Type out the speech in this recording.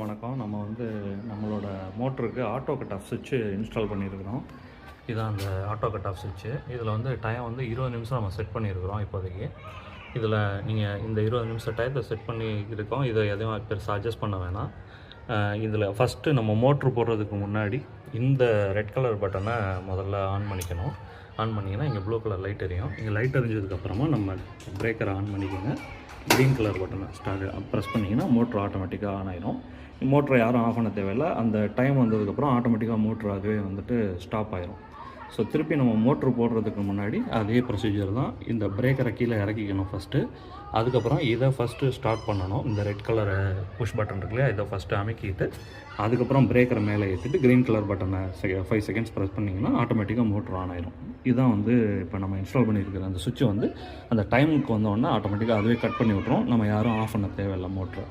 வணக்கம். நம்ம நம்மளோட மோட்டருக்கு ஆட்டோ கட் ஆஃப் சுவிட்சு இன்ஸ்டால் பண்ணியிருக்கிறோம். இதுதான் அந்த ஆட்டோ கட் ஆஃப் சுவிட்சு. இதில் டைம் 20 நிமிஷம் நம்ம செட் பண்ணியிருக்கிறோம் இப்போதைக்கு. இதில் நீங்கள் இந்த 20 நிமிஷம் டயத்தை செட் பண்ணி இருக்கோம். இதை எதையும் பெருசாக அட்ஜஸ்ட் பண்ண வேணாம். இதில் ஃபஸ்ட்டு நம்ம மோட்ரு போடுறதுக்கு முன்னாடி இந்த ரெட் கலர் பட்டனை முதல்ல ஆன் பண்ணிக்கணும். ஆன் பண்ணிங்கன்னா இங்கே ப்ளூ கலர் லைட் எரியும். இங்கே லைட் எரிஞ்சதுக்கப்புறமா நம்ம பிரேக்கரை ஆன் பண்ணிக்கோங்க. க்ரீன் கலர் பட்டனை ப்ரெஸ் பண்ணிங்கன்னா மோட்ரு ஆட்டோமேட்டிக்காக ஆன் ஆகிடும். மோட்டரை யாரும் ஆஃப் பண்ண தேவையில்லை. அந்த டைம் வந்ததுக்கப்புறம் ஆட்டோமேட்டிக்காக மோட்ரு அதுவே ஸ்டாப் ஆயிரும். ஸோ திருப்பி நம்ம மோட்ரு போடுறதுக்கு முன்னாடி அதே ப்ரொசீஜர் தான். இந்த பிரேக்கரை கீழே இறக்கிக்கணும் ஃபஸ்ட்டு. அதுக்கப்புறம் இதை ஃபஸ்ட்டு ஸ்டார்ட் பண்ணணும். இந்த ரெட் கலரை புஷ் பட்டன் இருக்குல்லையா, இதை ஃபஸ்ட்டு அமைக்கிட்டு அதுக்கப்புறம் பிரேக்கரை மேலே ஏற்றிட்டு க்ரீன் கலர் பட்டனை 5 செகண்ட்ஸ் ப்ரெஸ் பண்ணிங்கன்னா ஆட்டோமேட்டிக்காக மோட்ரு ஆன் ஆயிரும். இதுதான் இப்போ நம்ம இன்ஸ்டால் பண்ணியிருக்கிற அந்த சுவிட்சு அந்த டைமுக்கு வந்தோடனே ஆட்டோமேட்டிக்காக அதுவே கட் பண்ணி விட்ரும். நம்ம யாரும் ஆஃப் பண்ண தேவையில்லை மோட்ரு.